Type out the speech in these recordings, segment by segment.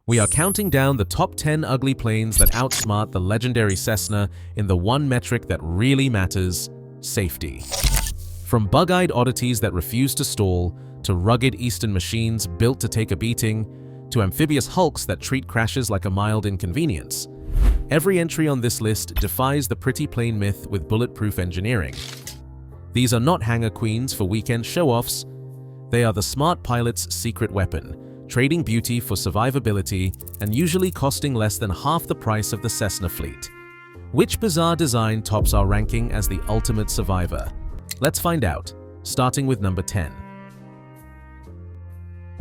We are counting down the top 10 ugly planes that outsmart the legendary Cessna in the one metric that really matters: safety. From bug-eyed oddities that refuse to stall, to rugged Eastern machines built to take a beating, to amphibious hulks that treat crashes like a mild inconvenience, every entry on this list defies the pretty plane myth with bulletproof engineering. These are not hangar queens for weekend show-offs. They are the smart pilot's secret weapon, trading beauty for survivability and usually costing less than half the price of the Cessna fleet. Which bizarre design tops our ranking as the ultimate survivor? Let's find out, starting with number 10.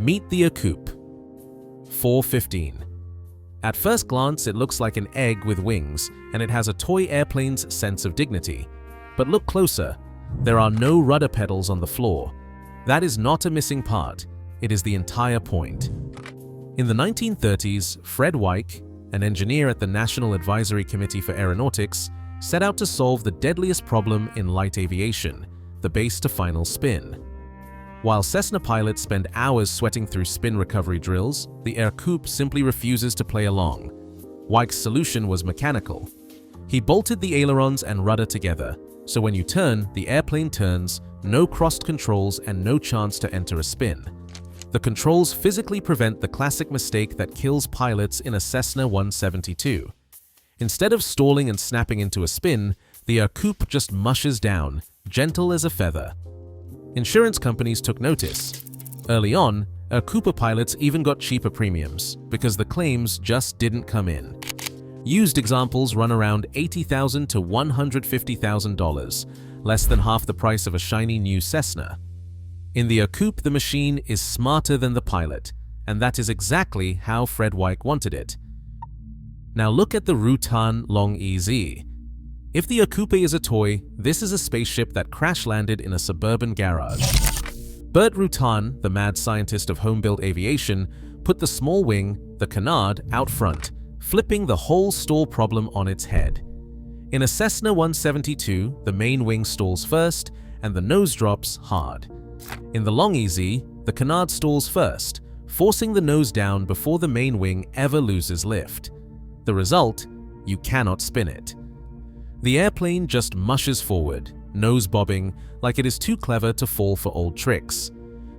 Meet the Coupe 415. At first glance, it looks like an egg with wings, and it has a toy airplane's sense of dignity. But look closer. There are no rudder pedals on the floor. That is not a missing part. It is the entire point. In the 1930s, Fred Weick, an engineer at the National Advisory Committee for Aeronautics, set out to solve the deadliest problem in light aviation: the base-to-final spin. While Cessna pilots spend hours sweating through spin recovery drills, the Air Coupe simply refuses to play along. Weick's solution was mechanical. He bolted the ailerons and rudder together, so when you turn, the airplane turns, no crossed controls and no chance to enter a spin. The controls physically prevent the classic mistake that kills pilots in a Cessna 172. Instead of stalling and snapping into a spin, the Air Coupe just mushes down, gentle as a feather. Insurance companies took notice. Early on, Air Coupe pilots even got cheaper premiums because the claims just didn't come in. Used examples run around $80,000 to $150,000, less than half the price of a shiny new Cessna. In the Air Coupe, the machine is smarter than the pilot, and that is exactly how Fred Weick wanted it. Now look at the Rutan Long EZ. If the Air Coupe is a toy, this is a spaceship that crash-landed in a suburban garage. Bert Rutan, the mad scientist of home-built aviation, put the small wing, the canard, out front, flipping the whole stall problem on its head. In a Cessna 172, the main wing stalls first, and the nose drops hard. In the Long EZ, the canard stalls first, forcing the nose down before the main wing ever loses lift. The result? You cannot spin it. The airplane just mushes forward, nose bobbing, like it is too clever to fall for old tricks.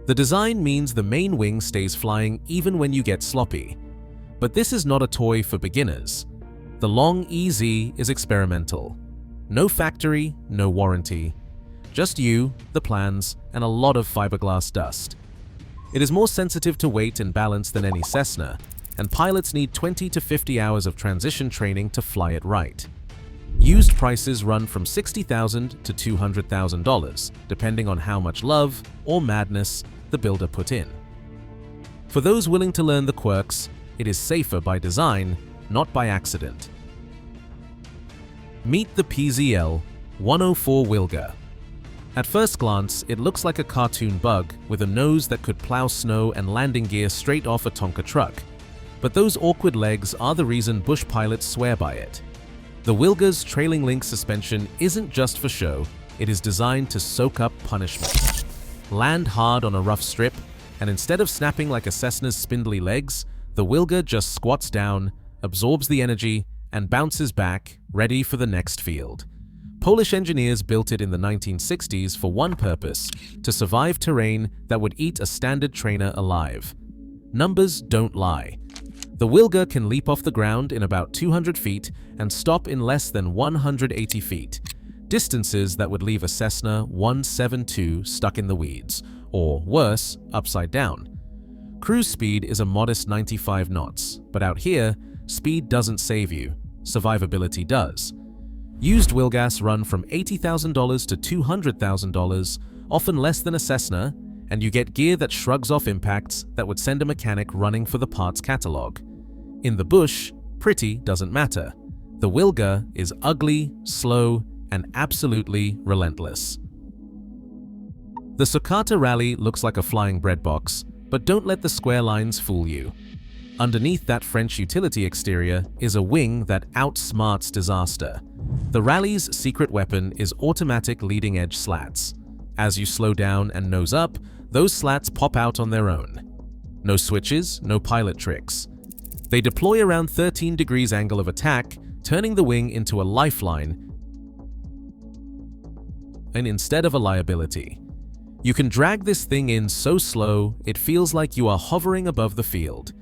The design means the main wing stays flying even when you get sloppy. But this is not a toy for beginners. The Long EZ is experimental. No factory, no warranty. Just you, the plans, and a lot of fiberglass dust. It is more sensitive to weight and balance than any Cessna, and pilots need 20 to 50 hours of transition training to fly it right. Used prices run from $60,000 to $200,000, depending on how much love or madness the builder put in. For those willing to learn the quirks, it is safer by design, not by accident. Meet the PZL 104 Wilga. At first glance, it looks like a cartoon bug with a nose that could plow snow and landing gear straight off a Tonka truck. But those awkward legs are the reason bush pilots swear by it. The Wilga's trailing link suspension isn't just for show, it is designed to soak up punishment. Land hard on a rough strip, and instead of snapping like a Cessna's spindly legs, the Wilga just squats down, absorbs the energy, and bounces back, ready for the next field. Polish engineers built it in the 1960s for one purpose: to survive terrain that would eat a standard trainer alive. Numbers don't lie. The Wilga can leap off the ground in about 200 feet and stop in less than 180 feet, distances that would leave a Cessna 172 stuck in the weeds, or worse, upside down. Cruise speed is a modest 95 knots, but out here, speed doesn't save you, survivability does. Used Wilgas run from $80,000 to $200,000, often less than a Cessna, and you get gear that shrugs off impacts that would send a mechanic running for the parts catalog. In the bush, pretty doesn't matter. The Wilga is ugly, slow, and absolutely relentless. The Sucata Rally looks like a flying bread box, but don't let the square lines fool you. Underneath that French utility exterior is a wing that outsmarts disaster. The Rally's secret weapon is automatic leading-edge slats. As you slow down and nose up, those slats pop out on their own. No switches, no pilot tricks. They deploy around 13 degrees angle of attack, turning the wing into a lifeline and instead of a liability. You can drag this thing in so slow, it feels like you are hovering above the field.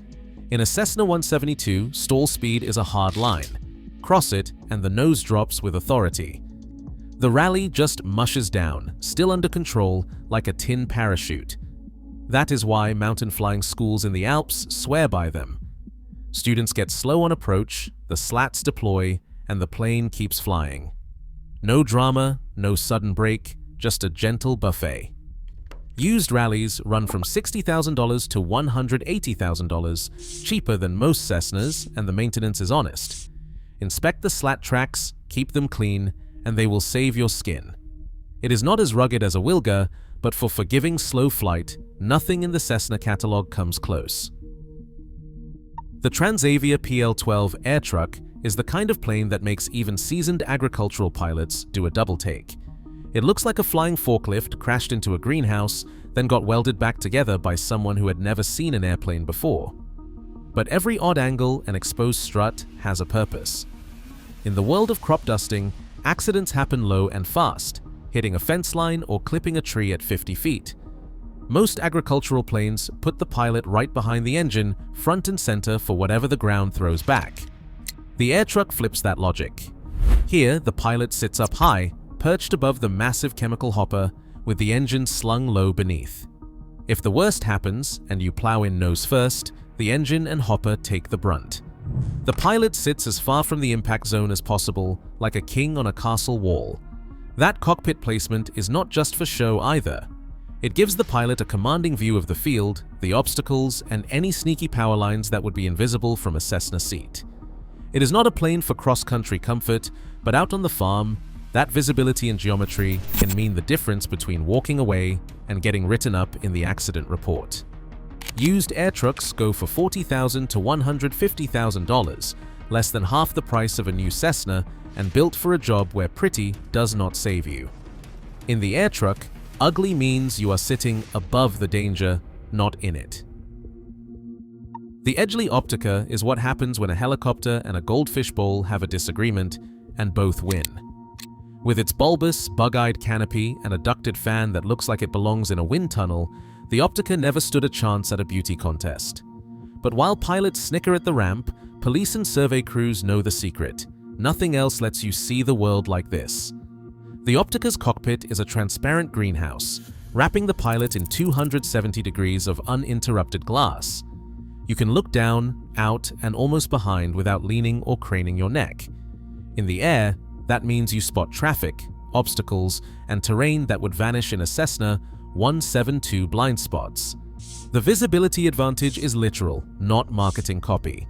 In a Cessna 172, stall speed is a hard line. Cross it, and the nose drops with authority. The rally just mushes down, still under control, like a tin parachute. That is why mountain flying schools in the Alps swear by them. Students get slow on approach, the slats deploy, and the plane keeps flying. No drama, no sudden break, just a gentle buffet. Used rallies run from $60,000 to $180,000, cheaper than most Cessnas, and the maintenance is honest. Inspect the slat tracks, keep them clean, and they will save your skin. It is not as rugged as a Wilga, but for forgiving slow flight, nothing in the Cessna catalog comes close. The Transavia PL-12 air truck is the kind of plane that makes even seasoned agricultural pilots do a double take. It looks like a flying forklift crashed into a greenhouse, then got welded back together by someone who had never seen an airplane before. But every odd angle and exposed strut has a purpose. In the world of crop dusting, accidents happen low and fast, hitting a fence line or clipping a tree at 50 feet. Most agricultural planes put the pilot right behind the engine, front and center for whatever the ground throws back. The air truck flips that logic. Here, the pilot sits up high, perched above the massive chemical hopper, with the engine slung low beneath. If the worst happens, and you plow in nose first, the engine and hopper take the brunt. The pilot sits as far from the impact zone as possible, like a king on a castle wall. That cockpit placement is not just for show either. It gives the pilot a commanding view of the field, the obstacles, and any sneaky power lines that would be invisible from a Cessna seat. It is not a plane for cross-country comfort, but out on the farm, that visibility and geometry can mean the difference between walking away and getting written up in the accident report. Used air trucks go for $40,000 to $150,000, less than half the price of a new Cessna, and built for a job where pretty does not save you. In the air truck, ugly means you are sitting above the danger, not in it. The Edgley Optica is what happens when a helicopter and a goldfish bowl have a disagreement, and both win. With its bulbous, bug-eyed canopy and a ducted fan that looks like it belongs in a wind tunnel, the Optica never stood a chance at a beauty contest. But while pilots snicker at the ramp, police and survey crews know the secret. Nothing else lets you see the world like this. The Optica's cockpit is a transparent greenhouse, wrapping the pilot in 270 degrees of uninterrupted glass. You can look down, out, and almost behind without leaning or craning your neck. In the air, that means you spot traffic, obstacles, and terrain that would vanish in a Cessna 172 blind spots. The visibility advantage is literal, not marketing copy.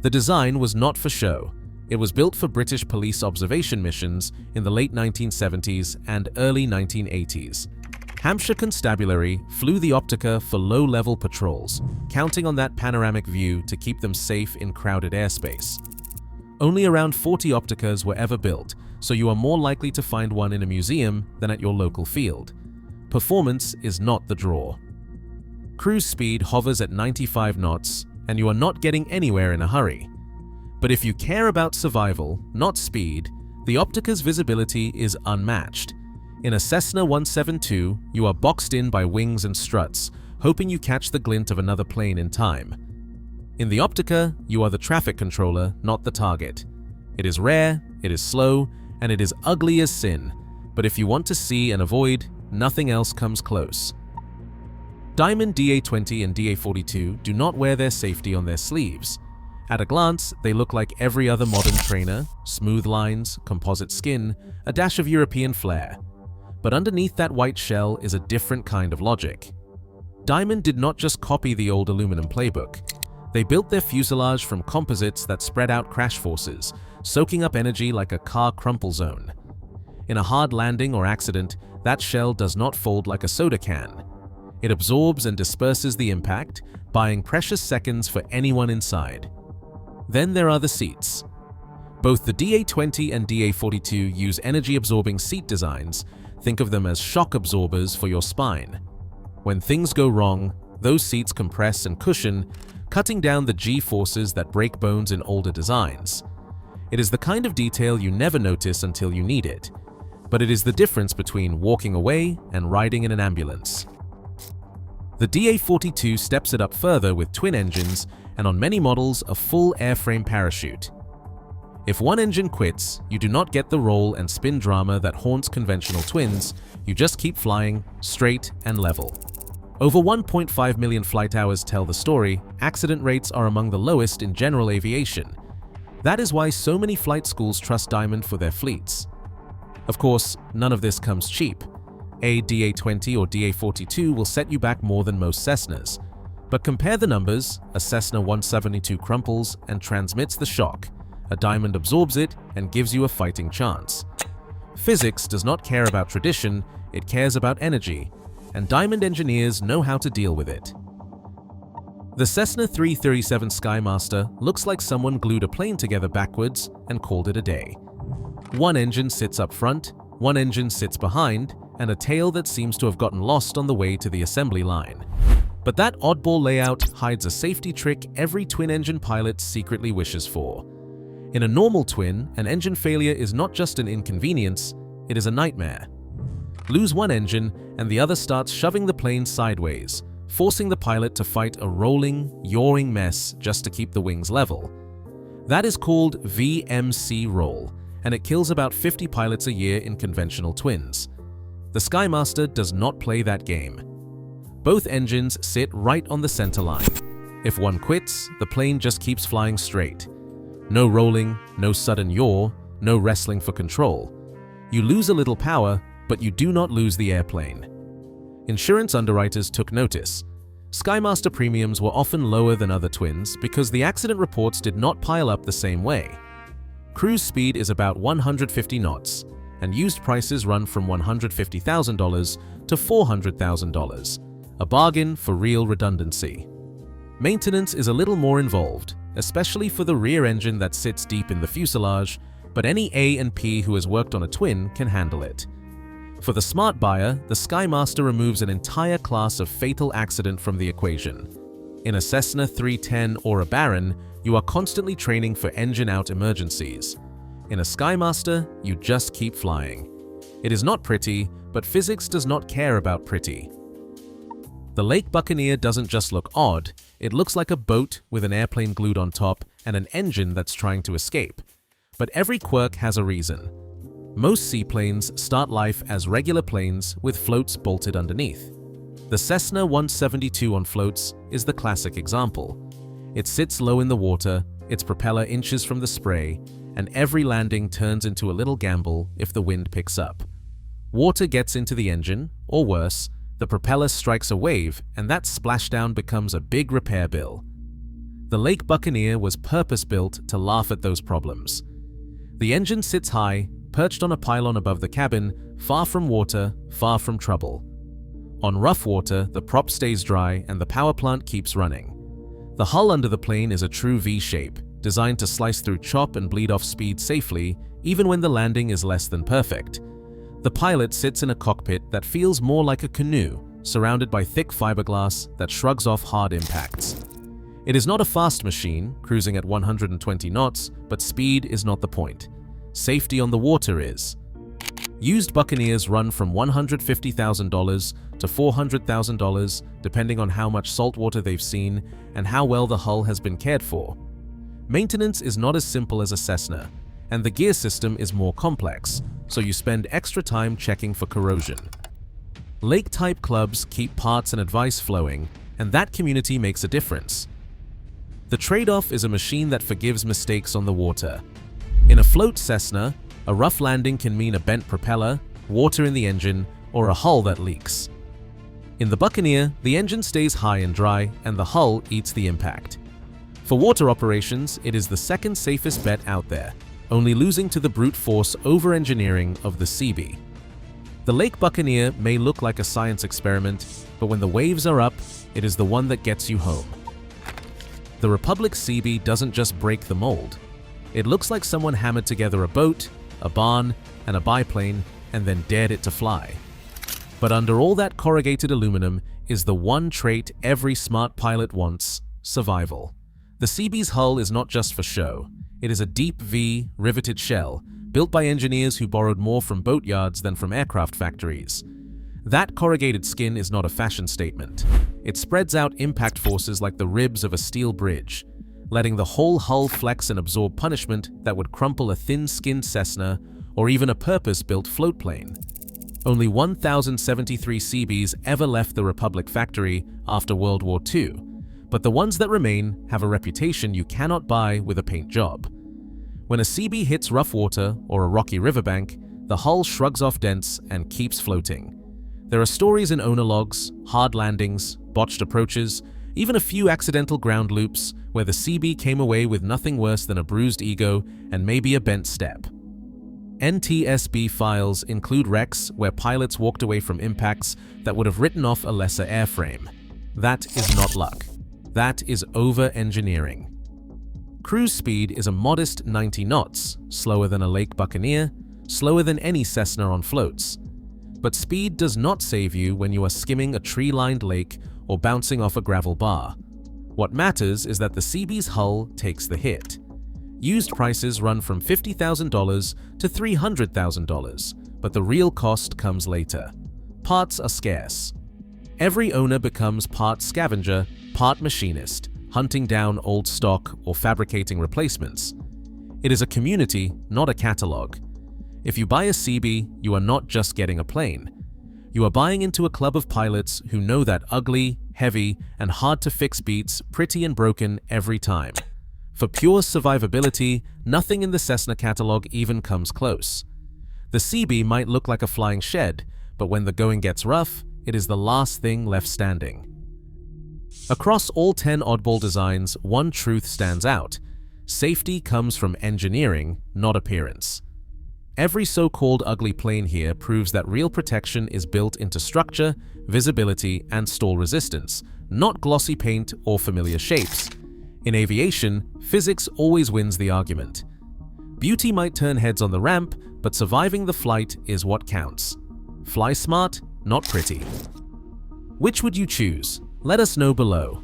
The design was not for show. It was built for British police observation missions in the late 1970s and early 1980s. Hampshire Constabulary flew the Optica for low-level patrols, counting on that panoramic view to keep them safe in crowded airspace. Only around 40 Opticas were ever built, so you are more likely to find one in a museum than at your local field. Performance is not the draw. Cruise speed hovers at 95 knots, and you are not getting anywhere in a hurry. But if you care about survival, not speed, the Optica's visibility is unmatched. In a Cessna 172, you are boxed in by wings and struts, hoping you catch the glint of another plane in time. In the Optica, you are the traffic controller, not the target. It is rare, it is slow, and it is ugly as sin, but if you want to see and avoid, nothing else comes close. Diamond DA-20 and DA-42 do not wear their safety on their sleeves. At a glance, they look like every other modern trainer: smooth lines, composite skin, a dash of European flair. But underneath that white shell is a different kind of logic. Diamond did not just copy the old aluminum playbook. They built their fuselage from composites that spread out crash forces, soaking up energy like a car crumple zone. In a hard landing or accident, that shell does not fold like a soda can. It absorbs and disperses the impact, buying precious seconds for anyone inside. Then there are the seats. Both the DA-20 and DA-42 use energy-absorbing seat designs. Think of them as shock absorbers for your spine. When things go wrong, those seats compress and cushion, cutting down the G-forces that break bones in older designs. It is the kind of detail you never notice until you need it, but it is the difference between walking away and riding in an ambulance. The DA42 steps it up further with twin engines and on many models a full airframe parachute. If one engine quits, you do not get the roll and spin drama that haunts conventional twins, you just keep flying, straight and level. Over 1.5 million flight hours tell the story. Accident rates are among the lowest in general aviation. That is why so many flight schools trust Diamond for their fleets. Of course, none of this comes cheap. A DA20 or DA42 will set you back more than most Cessnas. But compare the numbers. A Cessna 172 crumples and transmits the shock. A Diamond absorbs it and gives you a fighting chance. Physics does not care about tradition, it cares about energy, and Diamond engineers know how to deal with it. The Cessna 337 Skymaster looks like someone glued a plane together backwards and called it a day. One engine sits up front, one engine sits behind, and a tail that seems to have gotten lost on the way to the assembly line. But that oddball layout hides a safety trick every twin-engine pilot secretly wishes for. In a normal twin, an engine failure is not just an inconvenience, it is a nightmare. Lose one engine, and the other starts shoving the plane sideways, forcing the pilot to fight a rolling, yawing mess just to keep the wings level. That is called VMC roll, and it kills about 50 pilots a year in conventional twins. The Skymaster does not play that game. Both engines sit right on the center line. If one quits, the plane just keeps flying straight. No rolling, no sudden yaw, no wrestling for control. You lose a little power, but you do not lose the airplane. Insurance underwriters took notice. Skymaster premiums were often lower than other twins because the accident reports did not pile up the same way. Cruise speed is about 150 knots, and used prices run from $150,000 to $400,000, a bargain for real redundancy. Maintenance is a little more involved, especially for the rear engine that sits deep in the fuselage, but any A&P who has worked on a twin can handle it. For the smart buyer, the Skymaster removes an entire class of fatal accident from the equation. In a Cessna 310 or a Baron, you are constantly training for engine-out emergencies. In a Skymaster, you just keep flying. It is not pretty, but physics does not care about pretty. The Lake Buccaneer doesn't just look odd, it looks like a boat with an airplane glued on top and an engine that's trying to escape. But every quirk has a reason. Most seaplanes start life as regular planes with floats bolted underneath. The Cessna 172 on floats is the classic example. It sits low in the water, its propeller inches from the spray, and every landing turns into a little gamble if the wind picks up. Water gets into the engine, or worse, the propeller strikes a wave and that splashdown becomes a big repair bill. The Lake Buccaneer was purpose-built to laugh at those problems. The engine sits high, perched on a pylon above the cabin, far from water, far from trouble. On rough water, the prop stays dry and the power plant keeps running. The hull under the plane is a true V-shape, designed to slice through chop and bleed off speed safely, even when the landing is less than perfect. The pilot sits in a cockpit that feels more like a canoe, surrounded by thick fiberglass that shrugs off hard impacts. It is not a fast machine, cruising at 120 knots, but speed is not the point. Safety on the water is. Used Buccaneers run from $150,000 to $400,000, depending on how much salt water they've seen and how well the hull has been cared for. Maintenance is not as simple as a Cessna, and the gear system is more complex, so you spend extra time checking for corrosion. Lake-type clubs keep parts and advice flowing, and that community makes a difference. The trade-off is a machine that forgives mistakes on the water. In a float Cessna, a rough landing can mean a bent propeller, water in the engine, or a hull that leaks. In the Buccaneer, the engine stays high and dry, and the hull eats the impact. For water operations, it is the second safest bet out there, only losing to the brute force over-engineering of the Seabee. The Lake Buccaneer may look like a science experiment, but when the waves are up, it is the one that gets you home. The Republic Seabee doesn't just break the mold. It looks like someone hammered together a boat, a barn, and a biplane, and then dared it to fly. But under all that corrugated aluminum is the one trait every smart pilot wants: survival. The CB's hull is not just for show. It is a deep V, riveted shell, built by engineers who borrowed more from boatyards than from aircraft factories. That corrugated skin is not a fashion statement. It spreads out impact forces like the ribs of a steel bridge, letting the whole hull flex and absorb punishment that would crumple a thin-skinned Cessna or even a purpose-built float plane. Only 1,073 CBs ever left the Republic factory after World War II, but the ones that remain have a reputation you cannot buy with a paint job. When a CB hits rough water or a rocky riverbank, the hull shrugs off dents and keeps floating. There are stories in owner logs, hard landings, botched approaches, even a few accidental ground loops where the CB came away with nothing worse than a bruised ego and maybe a bent step. NTSB files include wrecks where pilots walked away from impacts that would have written off a lesser airframe. That is not luck. That is over-engineering. Cruise speed is a modest 90 knots, slower than a Lake Buccaneer, slower than any Cessna on floats. But speed does not save you when you are skimming a tree-lined lake or bouncing off a gravel bar. What matters is that the CB's hull takes the hit. Used prices run from $50,000 to $300,000, but the real cost comes later. Parts are scarce. Every owner becomes part scavenger, part machinist, hunting down old stock or fabricating replacements. It is a community, not a catalog. If you buy a CB, you are not just getting a plane. You are buying into a club of pilots who know that ugly, heavy, and hard-to-fix beats pretty and broken every time. For pure survivability, nothing in the Cessna catalog even comes close. The CB might look like a flying shed, but when the going gets rough, it is the last thing left standing. Across all 10 oddball designs, one truth stands out. Safety comes from engineering, not appearance. Every so-called ugly plane here proves that real protection is built into structure, visibility, and stall resistance, not glossy paint or familiar shapes. In aviation, physics always wins the argument. Beauty might turn heads on the ramp, but surviving the flight is what counts. Fly smart, not pretty. Which would you choose? Let us know below.